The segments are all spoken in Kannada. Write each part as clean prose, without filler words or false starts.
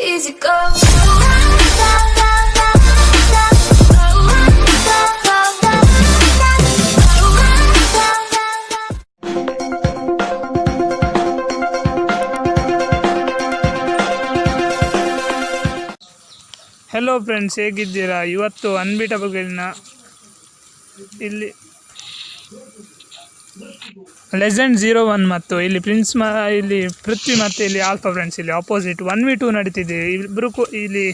Easy go. ಹೆಲೋ ಫ್ರೆಂಡ್ಸ್, ಹೇಗಿದ್ದೀರಾ? ಇವತ್ತು ಅನ್ಬೀಟಬಲ್ನ ಇಲ್ಲಿ ಲೆಜೆಂಡ್ 01 ಮತ್ತು ಇಲ್ಲಿ ಇಲ್ಲಿ ಪೃಥ್ವಿ ಮತ್ತು ಇಲ್ಲಿ ಆಲ್ಫಾ ಫ್ರೆಂಡ್ಸ್ ಇಲ್ಲಿ ಆಪೋಸಿಟ್ 1v2 ನಡೀತಿದೆ. ಇಬ್ಬರು ಇಲ್ಲಿ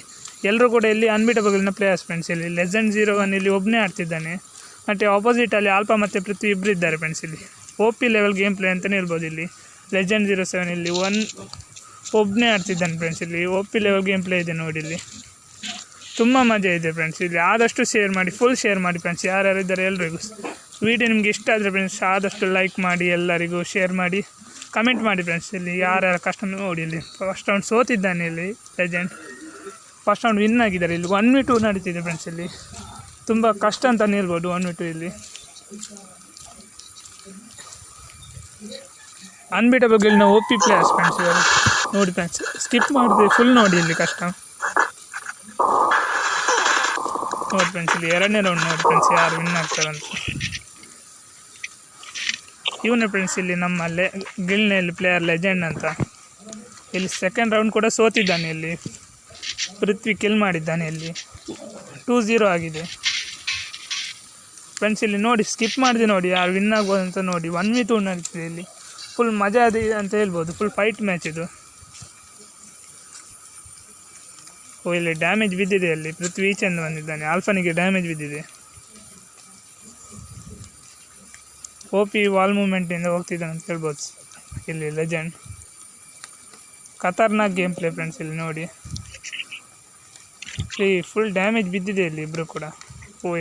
ಎಲ್ಲರೂ ಕೂಡ ಇಲ್ಲಿ ಅನ್ಬೀಟಬಲ್ನ ಪ್ಲೇಯರ್ಸ್ ಫ್ರೆಂಡ್ಸ್. ಇಲ್ಲಿ ಲೆಜೆಂಡ್ 01 ಇಲ್ಲಿ ಒಬ್ಬನೇ ಆಡ್ತಿದ್ದಾನೆ, ಮತ್ತು ಆಪೋಸಿಟಲ್ಲಿ ಆಲ್ಫಾ ಮತ್ತು ಪೃಥ್ವಿ ಇಬ್ಬರು ಇದ್ದಾರೆ ಫ್ರೆಂಡ್ಸ್. ಇಲ್ಲಿ OP ಲೆವೆಲ್ ಗೇಮ್ ಪ್ಲೇ ಅಂತಲೇ ಹೇಳ್ಬೋದು. ಇಲ್ಲಿ ಲೆಜೆಂಡ್ 07 ಇಲ್ಲಿ ಒಬ್ಬನೇ ಆಡ್ತಿದ್ದಾನೆ ಫ್ರೆಂಡ್ಸ್. ಇಲ್ಲಿ OP ಲೆವೆಲ್ ಗೇಮ್ ಪ್ಲೇ ಇದೆ ನೋಡಿ. ಇಲ್ಲಿ ತುಂಬ ಮಜಾ ಇದೆ ಫ್ರೆಂಡ್ಸ್. ಇಲ್ಲಿ ಆದಷ್ಟು ಶೇರ್ ಮಾಡಿ, ಫುಲ್ ಶೇರ್ ಮಾಡಿ ಫ್ರೆಂಡ್ಸ್. ಯಾರ್ಯಾರು ಇದ್ದಾರೆ ಎಲ್ರಿಗೂ ವಿಡಿಯೋ ನಿಮಗೆ ಇಷ್ಟ ಆದರೆ ಫ್ರೆಂಡ್ಸ್ ಆದಷ್ಟು ಲೈಕ್ ಮಾಡಿ, ಎಲ್ಲರಿಗೂ ಶೇರ್ ಮಾಡಿ, ಕಮೆಂಟ್ ಮಾಡಿ ಫ್ರೆಂಡ್ಸ್. ಇಲ್ಲಿ ಯಾರ್ಯಾರ ಕಷ್ಟ ನೋಡಿ. ಇಲ್ಲಿ ಫಸ್ಟ್ ರೌಂಡ್ ಸೋತಿದ್ದಾನೆ ಇಲ್ಲಿ ಲೆಜೆಂಡ್, ಫಸ್ಟ್ ರೌಂಡ್ ವಿನ್ ಆಗಿದ್ದಾರೆ. ಇಲ್ಲಿ 1v2 ನಡೀತಿದೆ ಫ್ರೆಂಡ್ಸ್. ಇಲ್ಲಿ ತುಂಬ ಕಷ್ಟ ಅಂತಲೇ ಹೇಳ್ಬೋದು 1v2. ಇಲ್ಲಿ ಅನ್ಬೀಟಬಲ್ನ OP ಪ್ಲೇಯರ್ಸ್ ಫ್ರೆಂಡ್ಸ್ ಇವರು ನೋಡಿ ಫ್ರೆಂಡ್ಸ್. ಸ್ಕಿಪ್ ಮಾಡಿದ್ರೆ ಫುಲ್ ನೋಡಿ. ಇಲ್ಲಿ ಕಷ್ಟ ನೋಡಿ ಫ್ರೆಂಡ್ಸ್. ಇಲ್ಲಿ ಎರಡನೇ ರೌಂಡ್ ನೋಡಿ ಫ್ರೆಂಡ್ಸ್, ಯಾರು ವಿನ್ ಆಗ್ತಾರಂತ. ಇವನೇ ಫ್ರೆಂಡ್ಸ್ ಇಲ್ಲಿ ನಮ್ಮ ಗಿಲ್ನಲ್ಲಿ ಪ್ಲೇಯರ್ ಲೆಜೆಂಡ್ ಅಂತ. ಇಲ್ಲಿ ಸೆಕೆಂಡ್ ರೌಂಡ್ ಕೂಡ ಸೋತಿದ್ದಾನೆ. ಇಲ್ಲಿ ಪೃಥ್ವಿ ಕಿಲ್ ಮಾಡಿದ್ದಾನೆ. ಇಲ್ಲಿ 2-0 ಆಗಿದೆ ಫ್ರೆಂಡ್ಸ್. ಇಲ್ಲಿ ನೋಡಿ ಸ್ಕಿಪ್ ಮಾಡಿದೆ ನೋಡಿ, ಯಾರು ವಿನ್ ಆಗ್ಬೋದು ಅಂತ ನೋಡಿ. 1v2 ನಡೀತಿದೆ. ಇಲ್ಲಿ ಫುಲ್ ಮಜಾ ಇದೆ ಅಂತ ಹೇಳ್ಬೋದು. ಫುಲ್ ಫೈಟ್ ಮ್ಯಾಚ್ ಇದು. ಇಲ್ಲಿ ಡ್ಯಾಮೇಜ್ ಬಿದ್ದಿದೆ. ಅಲ್ಲಿ ಪೃಥ್ವಿ ಈಚೆಂದು ಬಂದಿದ್ದಾನೆ, ಆಲ್ಫನಿಗೆ ಡ್ಯಾಮೇಜ್ ಬಿದ್ದಿದೆ. OP ವಾಲ್ ಮೂಮೆಂಟಿಂದ ಹೋಗ್ತಿದ್ದಾನೆ ಅಂತ ಹೇಳ್ಬೋದು. ಇಲ್ಲಿ ಲೆಜೆಂಡ್ ಖತರ್ನಾಕ್ ಗೇಮ್ ಪ್ಲೇ ಫ್ರೆಂಡ್ಸ್. ಇಲ್ಲಿ ನೋಡಿ ಇಲ್ಲಿ ಫುಲ್ ಡ್ಯಾಮೇಜ್ ಬಿದ್ದಿದೆ. ಇಲ್ಲಿ ಇಬ್ಬರು ಕೂಡ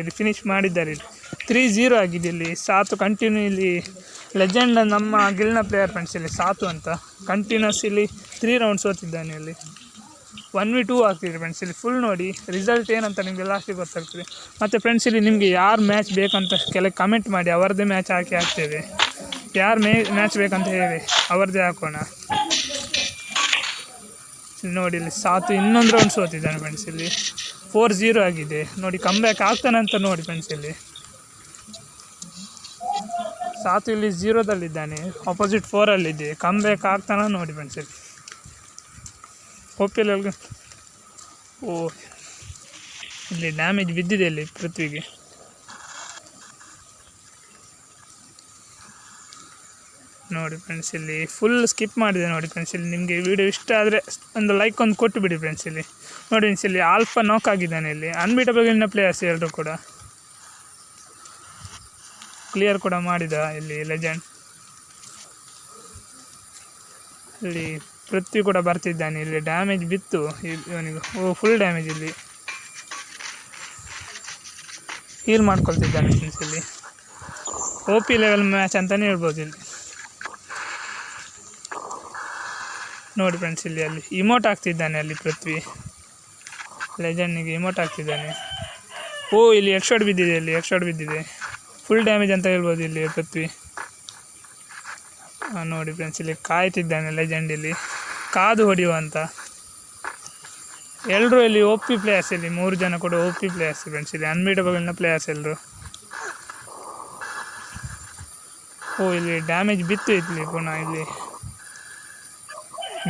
ಇಲ್ಲಿ ಫಿನಿಶ್ ಮಾಡಿದ್ದಾರೆ. ಇಲ್ಲಿ 3-0 ಆಗಿದೆ. ಇಲ್ಲಿ ಸಾತು ಕಂಟಿನ್ಯೂ. ಇಲ್ಲಿ ಲೆಜೆಂಡ್ ನಮ್ಮ ಗಿಲ್ನ ಪ್ಲೇಯರ್ ಫ್ರೆಂಡ್ಸ್. ಇಲ್ಲಿ ಸಾತು ಅಂತ ಕಂಟಿನ್ಯೂಸ್ ಇಲ್ಲಿ 3 ರೌಂಡ್ಸ್ ಸೋತಿದ್ದಾನೆ. ಇಲ್ಲಿ 1v2 ಆಗ್ತಿದೆ ಫ್ರೆಂಡ್ಸ್. ಇಲ್ಲಿ ಫುಲ್ ನೋಡಿ ರಿಸಲ್ಟ್ ಏನಂತ ನಿಮಗೆ ಲಾಸ್ಟಿಗೆ ಗೊತ್ತಾಗ್ತದೆ. ಮತ್ತು ಫ್ರೆಂಡ್ಸ್ ಇಲ್ಲಿ ನಿಮಗೆ ಯಾರು ಮ್ಯಾಚ್ ಬೇಕಂತ ಕೆಲ ಕಮೆಂಟ್ ಮಾಡಿ, ಅವರದ್ದೇ ಮ್ಯಾಚ್ ಹಾಕ್ತೇವೆ. ಯಾರು ಮ್ಯಾಚ್ ಬೇಕಂತ ಹೇಳಿ ಅವರದ್ದೇ ಹಾಕೋಣ. ಇಲ್ಲಿ ನೋಡಿ ಇಲ್ಲಿ ಸಾತು ಇನ್ನೊಂದು ರೌಂಡ್ ಸೋತಿದ್ದಾನೆ ಫ್ರೆಂಡ್ಸ್. ಇಲ್ಲಿ 4-0 ಆಗಿದೆ ನೋಡಿ. ಕಮ್ಬ್ಯಾಕ್ ಆಗ್ತಾನಂತ ನೋಡಿ ಫ್ರೆಂಡ್ಸ್. ಇಲ್ಲಿ ಸಾತು ಇಲ್ಲಿ 0ದಲ್ಲಿದ್ದಾನೆ, ಆಪೋಸಿಟ್ 4ಅಲ್ಲಿದೆ. ಕಮ್ಬ್ಯಾಕ್ ಆಗ್ತಾನ ನೋಡಿ ಫ್ರೆಂಡ್ಸ್. ಇಲ್ಲಿ OP ಲೆವೆಲ್ಗೆ ಇಲ್ಲಿ ಡ್ಯಾಮೇಜ್ ಬಿದ್ದಿದೆ ಇಲ್ಲಿ ಪೃಥ್ವಿಗೆ. ನೋಡಿ ಫ್ರೆಂಡ್ಸ್ ಇಲ್ಲಿ ಫುಲ್ ಸ್ಕಿಪ್ ಮಾಡಿದೆ ನೋಡಿ ಫ್ರೆಂಡ್ಸ್. ಇಲ್ಲಿ ನಿಮಗೆ ವಿಡಿಯೋ ಇಷ್ಟ ಆದರೆ ಒಂದು ಲೈಕ್ ಒಂದು ಕೊಟ್ಟು ಬಿಡಿ ಫ್ರೆಂಡ್ಸ್. ಇಲ್ಲಿ ನೋಡಿ ಫ್ರೆಂಡ್ಸ್, ಇಲ್ಲಿ ಆಲ್ಫಾ ನಾಕ್ ಆಗಿದ್ದಾನೆ. ಇಲ್ಲಿ ಅನ್ಬೀಟಬಲ್ನ ಪ್ಲೇಯರ್ಸ್ ಎಲ್ಲರೂ ಕೂಡ ಕ್ಲಿಯರ್ ಕೂಡ ಮಾಡಿದ ಇಲ್ಲಿ ಲೆಜೆಂಡ್. ಇಲ್ಲಿ ಪೃಥ್ವಿ ಕೂಡ ಬರ್ತಿದ್ದಾನೆ. ಇಲ್ಲಿ ಡ್ಯಾಮೇಜ್ ಬಿತ್ತು ಇವನಿಗೆ, ಫುಲ್ ಡ್ಯಾಮೇಜ್. ಇಲ್ಲಿ ಹೀಲ್ ಮಾಡ್ಕೊಳ್ತಿದ್ದಾನೆ ಫ್ರೆಂಡ್ಸ್. ಇಲ್ಲಿ OP ಲೆವೆಲ್ ಮ್ಯಾಚ್ ಅಂತಲೇ ಹೇಳ್ಬೋದು. ಇಲ್ಲಿ ನೋಡಿ ಫ್ರೆಂಡ್ಸ್, ಇಲ್ಲಿ ಅಲ್ಲಿ ಇಮೋಟ್ ಆಗ್ತಿದ್ದಾನೆ. ಅಲ್ಲಿ ಪೃಥ್ವಿ ಲೆಜೆಂಡ್ನಿಗೆ ಇಮೋಟ್ ಆಗ್ತಿದ್ದಾನೆ. ಇಲ್ಲಿ ಹೆಡ್ಶಾಟ್ ಬಿದ್ದಿದೆ. ಇಲ್ಲಿ ಹೆಡ್ಶಾಟ್ ಬಿದ್ದಿದೆ, ಫುಲ್ ಡ್ಯಾಮೇಜ್ ಅಂತ ಹೇಳ್ಬೋದು ಇಲ್ಲಿ ಪೃಥ್ವಿ. ನೋಡಿ ಫ್ರೆಂಡ್ಸ್, ಇಲ್ಲಿ ಕಾಯ್ತಿದ್ದಾನೆ ಲೆಜೆಂಡ್. ಇಲ್ಲಿ ಕಾದು ಹೊಡೆಯುವ ಅಂತ. ಎಲ್ಲರೂ ಇಲ್ಲಿ OP ಪ್ಲೇಯರ್ಸ್. ಇಲ್ಲಿ 3 ಜನ ಕೂಡ OP ಪ್ಲೇಯರ್ಸ್ ಫ್ರೆಂಡ್ಸ್. ಇಲ್ಲಿ ಅನ್ಬೀಟಬಲ್ನ ಪ್ಲೇಯರ್ಸ್ ಎಲ್ಲರೂ. ಇಲ್ಲಿ ಡ್ಯಾಮೇಜ್ ಬಿತ್ತು. ಇಲ್ಲಿ ಪುನಃ ಇಲ್ಲಿ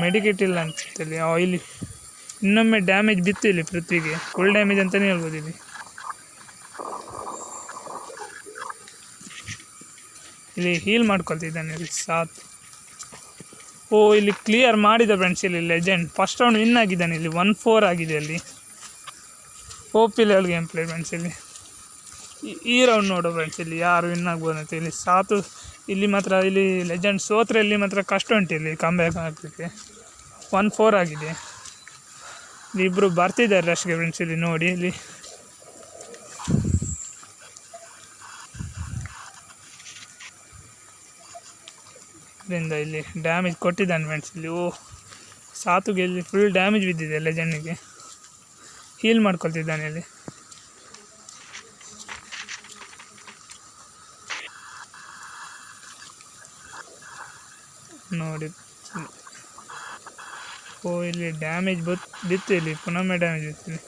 ಮೆಡಿಕೇಟ್ ಇಲ್ಲ ಅನ್ಸುತ್ತೆ. ಇಲ್ಲಿ ಇನ್ನೊಮ್ಮೆ ಡ್ಯಾಮೇಜ್ ಬಿತ್ತು ಇಲ್ಲಿ ಪೃಥ್ವಿಗೆ, ಫುಲ್ ಡ್ಯಾಮೇಜ್ ಅಂತಲೇ ಹೇಳ್ಬೋದು. ಇಲ್ಲಿ ಹೀಲ್ ಮಾಡ್ಕೊಳ್ತಿದ್ದಾನೆ ಇಲ್ಲಿ ಸಾತ್. ಇಲ್ಲಿ ಕ್ಲಿಯರ್ ಮಾಡಿದ ಫ್ರೆಂಡ್ಸ್. ಇಲ್ಲಿ ಲೆಜೆಂಡ್ ಫಸ್ಟ್ ರೌಂಡ್ ವಿನ್ ಆಗಿದ್ದಾನೆ. ಇಲ್ಲಿ 1-4 ಆಗಿದೆ. ಅಲ್ಲಿ OP level game play friends. ಇಲ್ಲಿ ಈ ರೌಂಡ್ ನೋಡೋ ಫ್ರೆಂಡ್ಸ್, ಇಲ್ಲಿ ಯಾರು ವಿನ್ ಆಗ್ಬೋದು ಅಂತ. ಇಲ್ಲಿ ಸಾತು ಇಲ್ಲಿ ಮಾತ್ರ ಇಲ್ಲಿ ಲೆಜೆಂಡ್ ಸೋತ್ರೆ ಇಲ್ಲಿ ಮಾತ್ರ ಕಷ್ಟ ಉಂಟು. ಇಲ್ಲಿ ಕಮ್ಬ್ಯಾಕ್ ಆಗಲಿಕ್ಕೆ 1-4 ಆಗಿದೆ. ಇಬ್ಬರು ಬರ್ತಿದ್ದಾರೆ ರಶ್ಗೆ ಫ್ರೆಂಡ್ಸ್. ಇಲ್ಲಿ ನೋಡಿ ಇಲ್ಲಿ ಅದರಿಂದ ಇಲ್ಲಿ ಡ್ಯಾಮೇಜ್ ಕೊಟ್ಟಿದ್ದಾನೆ ಫ್ರೆಂಡ್ಸ್. ಇಲ್ಲಿ ಸಾತುಗೆ ಇಲ್ಲಿ ಫುಲ್ ಡ್ಯಾಮೇಜ್ ಬಿದ್ದಿದೆ. ಲೆಜೆಂಡಿಗೆ ಹೀಲ್ ಮಾಡ್ಕೊಳ್ತಿದ್ದಾನೆ ಇಲ್ಲಿ. ನೋಡಿ ಇಲ್ಲಿ ಡ್ಯಾಮೇಜ್ ಬಿತ್ತು. ಇಲ್ಲಿ ಪುನೊಮ್ಮೆ ಡ್ಯಾಮೇಜ್ ಬಿತ್ತಿದೆ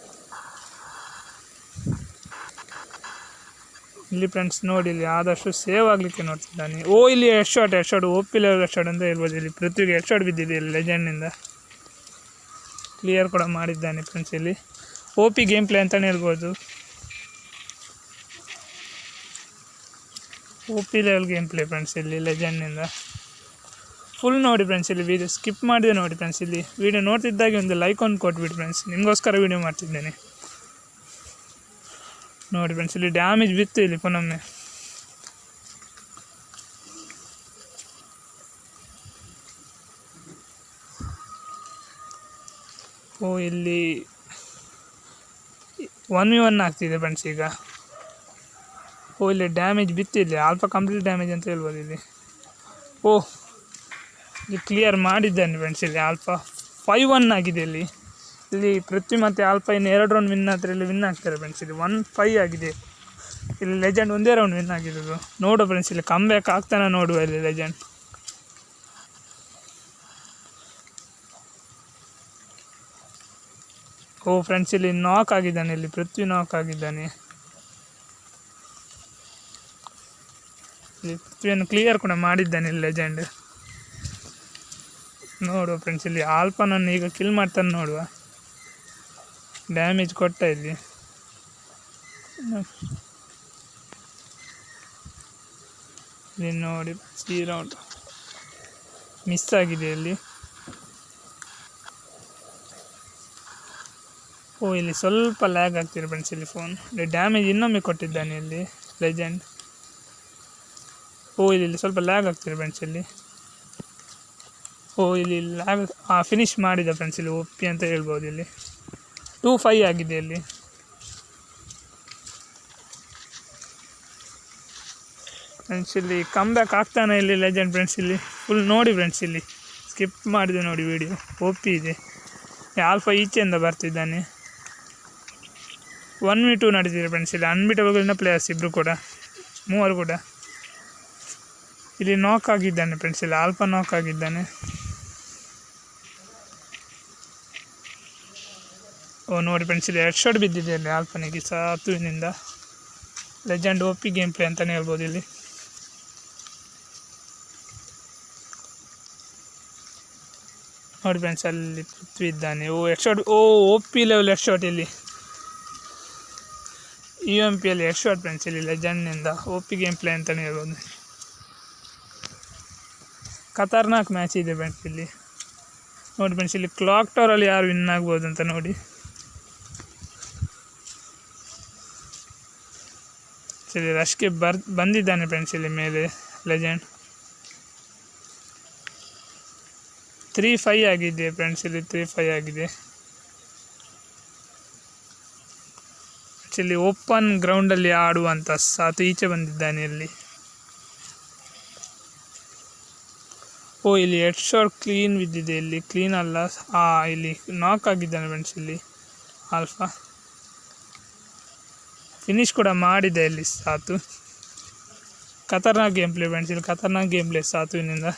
ಇಲ್ಲಿ ಫ್ರೆಂಡ್ಸ್. ನೋಡಿ ಇಲ್ಲಿ ಆದಷ್ಟು ಸೇವ್ ಆಗಲಿಕ್ಕೆ ನೋಡ್ತಿದ್ದಾನೆ. ಇಲ್ಲಿ head shot OP level head shot ಅಂತ ಹೇಳ್ಬೋದು. ಇಲ್ಲಿ ಪೃಥ್ವಿಗೆ ಹೆಡ್ ಶಾಟ್ ಬಿದ್ದಿದೆ ಇಲ್ಲಿ ಲೆಜೆಂಡ್ನಿಂದ. ಕ್ಲಿಯರ್ ಕೂಡ ಮಾಡಿದ್ದಾನೆ ಫ್ರೆಂಡ್ಸ್. ಇಲ್ಲಿ OP ಗೇಮ್ ಪ್ಲೇ ಅಂತಲೇ ಹೇಳ್ಬೋದು. OP level game play friends ಇಲ್ಲಿ ಲೆಜೆಂಡ್ನಿಂದ. ಫುಲ್ ನೋಡಿ ಫ್ರೆಂಡ್ಸ್. ಇಲ್ಲಿ ವೀಡಿಯೋ ಸ್ಕಿಪ್ ಮಾಡಿದೆ ನೋಡಿ ಫ್ರೆಂಡ್ಸ್. ಇಲ್ಲಿ ವೀಡಿಯೋ ನೋಡ್ತಿದ್ದಾಗೆ ಒಂದು ಲೈಕ್ ಒಂದು ಕೊಟ್ಬಿಡಿ ಫ್ರೆಂಡ್ಸ್. ನಿಮಗೋಸ್ಕರ ವೀಡಿಯೋ ಮಾಡ್ತಿದ್ದೇನೆ ನೋಡಿ ಫ್ರೆಂಡ್ಸ್. ಇಲ್ಲಿ ಡ್ಯಾಮೇಜ್ ಬಿತ್ತು ಇಲ್ಲಿ ಪುನೊಮ್ಮೆ. ಇಲ್ಲಿ 1v1 ಆಗ್ತಿದೆ ಫ್ರೆಂಡ್ಸ್ ಈಗ. ಇಲ್ಲಿ ಡ್ಯಾಮೇಜ್ ಬಿತ್ತು. ಇಲ್ಲಿ ಆಲ್ಫಾ ಕಂಪ್ಲೀಟ್ ಡ್ಯಾಮೇಜ್ ಅಂತ ಹೇಳ್ಬೋದು. ಇಲ್ಲಿ ಇಲ್ಲಿ ಕ್ಲಿಯರ್ ಮಾಡಿದ್ದಾನೆ ಫ್ರೆಂಡ್ಸ್. ಇಲ್ಲಿ ಆಲ್ಫಾ 5-1 ಆಗಿದೆ. ಇಲ್ಲಿ ಪೃಥ್ವಿ ಮತ್ತು ಆಲ್ಫಾ ಇನ್ನು 2 ರೌಂಡ್ ವಿನ್ ಆದರೆ ಇಲ್ಲಿ ವಿನ್ ಆಗ್ತಾರೆ ಫ್ರೆಂಡ್ಸ್. ಇಲ್ಲಿ 1-5 ಆಗಿದೆ. ಇಲ್ಲಿ ಲೆಜೆಂಡ್ ಒಂದೇ ರೌಂಡ್ ವಿನ್ ಆಗಿರೋದು. ನೋಡು ಫ್ರೆಂಡ್ಸ್ ಇಲ್ಲಿ ಕಮ್ ಬ್ಯಾಕ್ ಆಗ್ತಾನೆ ನೋಡುವ ಇಲ್ಲಿ ಲೆಜೆಂಡ್. ಫ್ರೆಂಡ್ಸ್ ಇಲ್ಲಿ ನಾಕ್ ಆಗಿದ್ದಾನೆ. ಇಲ್ಲಿ ಪೃಥ್ವಿ ನಾಕ್ ಆಗಿದ್ದಾನೆ. ಇಲ್ಲಿ ಪೃಥ್ವಿಯನ್ನು ಕ್ಲಿಯರ್ ಕೂಡ ಮಾಡಿದ್ದಾನೆ ಇಲ್ಲಿ ಲೆಜೆಂಡ್. ನೋಡುವ ಫ್ರೆಂಡ್ಸ್ ಇಲ್ಲಿ ಆಲ್ಫಾನನ್ನು ಈಗ ಕಿಲ್ ಮಾಡ್ತಾನೆ ನೋಡುವ. ಡ್ಯಾಮೇಜ್ ಕೊಟ್ಟ ಇಲ್ಲಿ. ಇಲ್ಲಿ ನೋಡಿ ಈ ರೌಂಡ್ ಮಿಸ್ ಆಗಿದೆ ಇಲ್ಲಿ. ಇಲ್ಲಿ ಸ್ವಲ್ಪ ಲ್ಯಾಗ್ ಆಗ್ತಿದೆ ಫ್ರೆಂಡ್ಸ್. ಇಲ್ಲಿ ಫೋನ್ ಡ್ಯಾಮೇಜ್ ಇನ್ನೊಮ್ಮೆ ಕೊಟ್ಟಿದ್ದಾನೆ ಇಲ್ಲಿ ಲೆಜೆಂಡ್. ಇಲ್ಲಿ ಸ್ವಲ್ಪ ಲ್ಯಾಗ್ ಆಗ್ತಿದೆ ಫ್ರೆಂಡ್ಸ್. ಇಲ್ಲಿ ಇಲ್ಲಿ ಲ್ಯಾಗ್ ಫಿನಿಶ್ ಮಾಡಿದ ಫ್ರೆಂಡ್ಸ್. ಇಲ್ಲಿ OP ಅಂತ ಹೇಳ್ಬೋದು. ಇಲ್ಲಿ 2-5 ಆಗಿದೆ. ಇಲ್ಲಿ ಫ್ರೆಂಡ್ಸ್ ಇಲ್ಲಿ ಕಮ್ ಬ್ಯಾಕ್ ಆಗ್ತಾನೆ ಇಲ್ಲಿ ಲೆಜೆಂಡ್ ಫ್ರೆಂಡ್ಸ್. ಇಲ್ಲಿ ಫುಲ್ ನೋಡಿ ಫ್ರೆಂಡ್ಸ್. ಇಲ್ಲಿ ಸ್ಕಿಪ್ ಮಾಡಿದೆ ನೋಡಿ ವಿಡಿಯೋ. OP ಇದೆ. ಆಲ್ಫಾ ಈಚೆಯಿಂದ ಬರ್ತಿದ್ದಾನೆ. 1v2 ನಡೀತಿದೆ ಫ್ರೆಂಡ್ಸ್. ಇಲ್ಲಿ ಅನ್ಬಿಟಬಲ್ನ ಪ್ಲೇಯರ್ಸ್ ಇಬ್ಬರು ಕೂಡ, ಮೂವರು ಕೂಡ. ಇಲ್ಲಿ ನಾಕ್ ಆಗಿದ್ದಾನೆ ಫ್ರೆಂಡ್ಸ್. ಇಲ್ಲಿ ಆಲ್ಫಾ ನಾಕ್ ಆಗಿದ್ದಾನೆ. ನೋಡಿ ಫ್ರೆಂಡ್ಸ್ ಇಲ್ಲಿ ಹೆಡ್ ಶಾಟ್ ಬಿದ್ದಿದೆ ಇಲ್ಲಿ ಆಲ್ಫನಿಗೆ ಸಾತುವಿನಿಂದ. ಲೆಜೆಂಡ್ OP ಗೇಮ್ ಪ್ಲೇ ಅಂತಲೇ ಹೇಳ್ಬೋದು. ಇಲ್ಲಿ ನೋಡಿ ಫ್ರೆಂಡ್ಸ್ ಅಲ್ಲಿ ಪೃಥ್ವಿ ಇದ್ದಾನೆ. Head shot OP level head shot. ಇಲ್ಲಿ UMPಯಲ್ಲಿ ಹೆಡ್ ಶಾಟ್ ಫ್ರೆಂಡ್ಸ್. ಇಲ್ಲಿ ಲೆಜೆಂಡ್ನಿಂದ OP ಗೇಮ್ ಪ್ಲೇ ಅಂತಲೇ ಹೇಳ್ಬೋದು. ಖತರ್ನಾಕ್ ಮ್ಯಾಚ್ ಇದೆ ಫ್ರೆಂಡ್ಸ್. ಇಲ್ಲಿ ನೋಡಿ ಫ್ರೆಂಡ್ಸ್ ಇಲ್ಲಿ ಕ್ಲಾಕ್ ಟವರಲ್ಲಿ ಯಾರು ವಿನ್ ಆಗ್ಬೋದು ಅಂತ ನೋಡಿ. ಇಲ್ಲಿ ರಶ್ಗೆ ಬಂದಿದ್ದಾನೆ ಫ್ರೆಂಡ್ಸ್. ಇಲ್ಲಿ ಮೇಲೆ ಲೆಜೆಂಡ್ 3-5 ಆಗಿದೆ ಫ್ರೆಂಡ್ಸ್. ಇಲ್ಲಿ 3-5 ಆಗಿದೆ. ಇಲ್ಲಿ ಓಪನ್ ಗ್ರೌಂಡಲ್ಲಿ ಆಡುವಂಥ ಸಾತು ಈಚೆ ಬಂದಿದ್ದಾನೆ ಇಲ್ಲಿ. ಇಲ್ಲಿ ಹೆಡ್ ಶಾಟ್ ಕ್ಲೀನ್ ಬಿದ್ದಿದೆ. ಇಲ್ಲಿ ಕ್ಲೀನ್ ಅಲ್ಲ, ಇಲ್ಲಿ ನಾಕ್ ಆಗಿದ್ದಾನೆ ಫ್ರೆಂಡ್ಸ್. ಇಲ್ಲಿ ಆಲ್ಫಾ ಫಿನಿಶ್ ಕೂಡ ಮಾಡಿದೆ ಇಲ್ಲಿ ಸಾತು. ಖತರ್ನಾಕ್ ಗೇಮ್ ಪ್ಲೇ ಫ್ರೆಂಡ್ಸ್. ಇಲ್ಲಿ ಖತರ್ನಾಕ್ ಗೇಮ್ ಪ್ಲೇ ಸಾತುವಿನಿಂದ.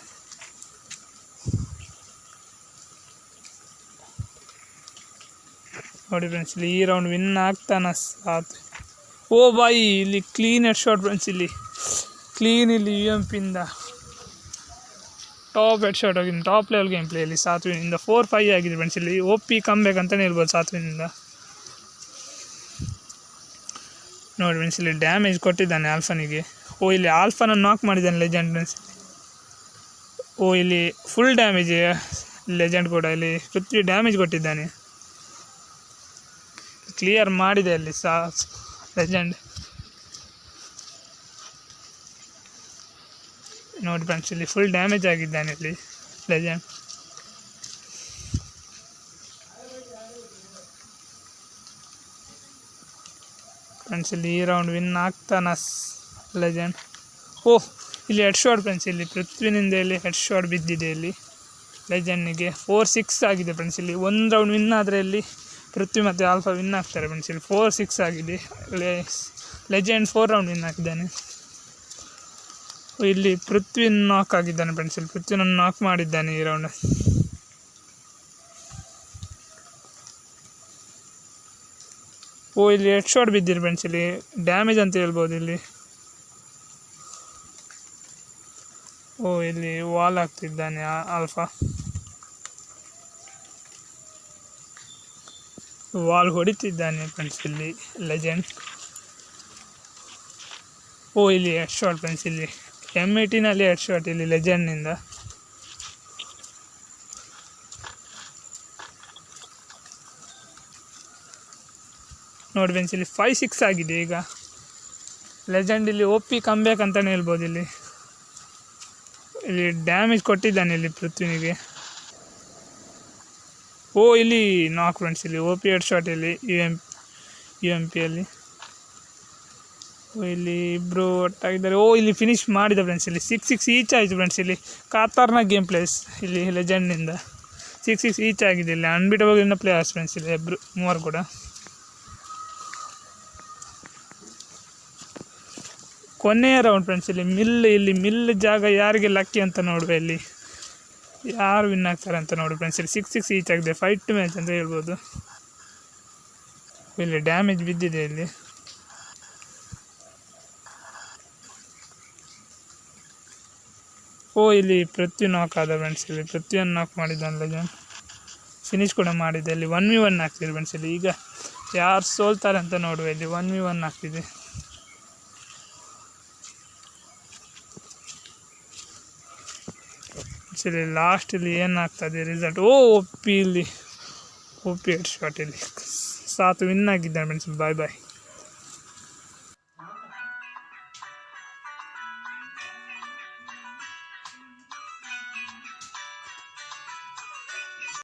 ನೋಡಿ ಫ್ರೆಂಡ್ಸ್ ಇಲ್ಲಿ ಈ ರೌಂಡ್ ವಿನ್ ಆಗ್ತಾನ ಸಾತು. ಬಾಯಿ ಇಲ್ಲಿ ಕ್ಲೀನ್ ಹೆಡ್ ಶಾಟ್ ಫ್ರೆಂಡ್ಸ್. ಇಲ್ಲಿ ಕ್ಲೀನ್ ಇಲ್ಲಿ UMPಯಿಂದ ಟಾಪ್ ಹೆಡ್ ಶಾಟ್ ಆಗಿದೆ. ಟಾಪ್ ಲೆವೆಲ್ ಗೇಮ್ ಪ್ಲೇ ಇಲ್ಲಿ ಸಾತುವಿನಿಂದ 4-5 ಆಗಿದೆ ಫ್ರೆಂಡ್ಸ್. ಇಲ್ಲಿ OP ಕಮ್ ಬ್ಯಾಕ್ ಅಂತಲೇ ಹೇಳ್ಬೋದು ಸಾತುವಿನಿಂದ. ನೋಡಿ ಫ್ರೆಂಡ್ಸ್ ಇಲ್ಲಿ ಡ್ಯಾಮೇಜ್ ಕೊಟ್ಟಿದ್ದಾನೆ ಆಲ್ಫನಿಗೆ. ಇಲ್ಲಿ ಆಲ್ಫಾನ ನಾಕ್ ಮಾಡಿದ್ದಾನೆ ಲೆಜೆಂಡ್ ಫ್ರೆಂಡ್ಸ್. ಇಲ್ಲಿ ಫುಲ್ ಡ್ಯಾಮೇಜ್ ಲೆಜೆಂಡ್ ಕೂಡ. ಇಲ್ಲಿ ಪೃಥ್ವಿ ಡ್ಯಾಮೇಜ್ ಕೊಟ್ಟಿದ್ದಾನೆ. ಕ್ಲಿಯರ್ ಮಾಡಿದೆ ಅಲ್ಲಿ ಲೆಜೆಂಡ್. ನೋಡಿ ಫ್ರೆಂಡ್ಸ್ ಇಲ್ಲಿ ಫುಲ್ ಡ್ಯಾಮೇಜ್ ಆಗಿದ್ದಾನೆ ಇಲ್ಲಿ ಲೆಜೆಂಡ್. ಫ್ರೆಂಡ್ಸ್ ಇಲ್ಲಿ ಈ ರೌಂಡ್ ವಿನ್ ಆಗ್ತಾನ ಲೆಜೆಂಡ್. ಇಲ್ಲಿ ಹೆಡ್ ಶಾಟ್ ಫ್ರೆಂಡ್ಸ್, ಇಲ್ಲಿ ಪೃಥ್ವಿನಿಂದ ಇಲ್ಲಿ ಹೆಡ್ ಶಾಟ್ ಬಿದ್ದಿದೆ. ಇಲ್ಲಿ ಲೆಜೆಂಡ್ನಿಗೆ 4-6 ಆಗಿದೆ ಫ್ರೆಂಡ್ಸ್. ಇಲ್ಲಿ ಒಂದು ರೌಂಡ್ ವಿನ್ ಆದರೆ ಇಲ್ಲಿ ಪೃಥ್ವಿ ಮತ್ತು ಆಲ್ಫಾ ವಿನ್ ಆಗ್ತಾರೆ ಫ್ರೆಂಡ್ಸ್. ಇಲ್ಲಿ 4-6 ಆಗಿದೆ. ಲೆಜೆಂಡ್ 4 ರೌಂಡ್ ವಿನ್ ಆಗಿದ್ದಾನೆ. ಇಲ್ಲಿ ಪೃಥ್ವಿ ನಾಕ್ ಆಗಿದ್ದಾನೆ ಫ್ರೆಂಡ್ಸ್. ಇಲ್ಲಿ ಪೃಥ್ವಿನನ್ನು ನಾಕ್ ಮಾಡಿದ್ದಾನೆ ಈ ರೌಂಡ್. ಇಲ್ಲಿ ಹೆಡ್ ಶಾಟ್ ಬಿದ್ದಿರಿ ಫ್ರೆಂಡ್ಸ್. ಇಲ್ಲಿ ಡ್ಯಾಮೇಜ್ ಅಂತ ಹೇಳ್ಬೋದು. ಇಲ್ಲಿ ಇಲ್ಲಿ ವಾಲ್ ಆಗ್ತಿದ್ದಾನೆ ಆಲ್ಫಾ. ವಾಲ್ ಹೊಡಿತಿದ್ದಾನೆ ಫ್ರೆಂಡ್ಸ್ ಇಲ್ಲಿ ಲೆಜೆಂಡ್. ಇಲ್ಲಿ ಹೆಡ್ ಶಾಟ್ ಫ್ರೆಂಡ್ಸ್. ಇಲ್ಲಿ M18ನಲ್ಲಿ ಹೆಡ್ ಶಾಟ್ ಇಲ್ಲಿ ಲೆಜೆಂಡ್ನಿಂದ. ನೋಡಿ ಫ್ರೆಂಡ್ಸ್, ಇಲ್ಲಿ 5-6 ಆಗಿದೆ. ಈಗ ಲೆಜೆಂಡ್ ಇಲ್ಲಿ OP ಕಮ್ಬ್ಯಾಕ್ ಅಂತಲೇ ಹೇಳ್ಬೋದು. ಇಲ್ಲಿ ಡ್ಯಾಮೇಜ್ ಕೊಟ್ಟಿದ್ದಾನೆ ಇಲ್ಲಿ ಪೃಥ್ವಿನಿಗೆ. ಇಲ್ಲಿ ನಾಕ್ ಫ್ರೆಂಡ್ಸ್. ಇಲ್ಲಿ OP ಹೆಡ್ ಶಾಟ್ ಇಲ್ಲಿ UMPಯಲ್ಲಿ. ಇಲ್ಲಿ ಇಬ್ಬರು ಒಟ್ಟಾಗಿದ್ದಾರೆ. ಇಲ್ಲಿ ಫಿನಿಶ್ ಮಾಡಿದ ಫ್ರೆಂಡ್ಸ್. ಇಲ್ಲಿ 6-6 ಈಚ್ ಆಯಿತು ಫ್ರೆಂಡ್ಸ್. ಇಲ್ಲಿ ಖತರ್ನಾಕ್ ಗೇಮ್ ಪ್ಲೇಸ್ ಇಲ್ಲಿ ಲೆಜೆಂಡ್ನಿಂದ. 6-6 ಈಚ್ ಆಗಿದೆ. ಇಲ್ಲಿ ಅನ್ಬಿಟಬಲ್ ಪ್ಲೇಯರ್ಸ್ ಫ್ರೆಂಡ್ಸ್. ಇಲ್ಲಿ ಇಬ್ಬರು ಮೂವರು ಕೂಡ. ಕೊನೆಯ ರೌಂಡ್ ಫ್ರೆಂಡ್ಸ್. ಇಲ್ಲಿ ಮಿಲ್ ಜಾಗ ಯಾರಿಗೆ ಲಕ್ಕಿ ಅಂತ ನೋಡುವ. ಇಲ್ಲಿ ಯಾರು ವಿನ್ ಆಗ್ತಾರೆ ಅಂತ ನೋಡಿ ಫ್ರೆಂಡ್ಸ್. ಇಲ್ಲಿ 6-6 ಈಚ್ ಆಗಿದೆ. ಫೈಟ್ ಮ್ಯಾಚ್ ಅಂತ ಹೇಳ್ಬೋದು. ಇಲ್ಲಿ ಡ್ಯಾಮೇಜ್ ಬಿದ್ದಿದೆ. ಇಲ್ಲಿ ಇಲ್ಲಿ ಪೃಥ್ವಿ ನಾಕ್ ಆದ ಫ್ರೆಂಡ್ಸ್. ಇಲ್ಲಿ ಪೃಥ್ವಿಯನ್ನು ನಾಕ್ ಮಾಡಿದ್ದಾನೆ ಲೆಜೆಂಡ್. ಫಿನಿಶ್ ಕೂಡ ಮಾಡಿದೆ. ಇಲ್ಲಿ 1v1 ಆಗ್ತಿದೆ ಫ್ರೆಂಡ್ಸ್. ಇಲ್ಲಿ ಈಗ ಯಾರು ಸೋಲ್ತಾರೆ ಅಂತ ನೋಡುವ. ಇಲ್ಲಿ 1v1 ಆಗ್ತಿದೆ. ಇಲ್ಲಿ ಲಾಸ್ಟಲ್ಲಿ ಏನಾಗ್ತದೆ ರಿಸಲ್ಟ್. OP ಇಲ್ಲಿ OP ಹೆಡ್ ಶಾಟ್. ಇಲ್ಲಿ 7 ವಿನ್ ಆಗಿದ್ದಾನೆ ಫ್ರೆಂಡ್ಸ್. ಬಾಯ್.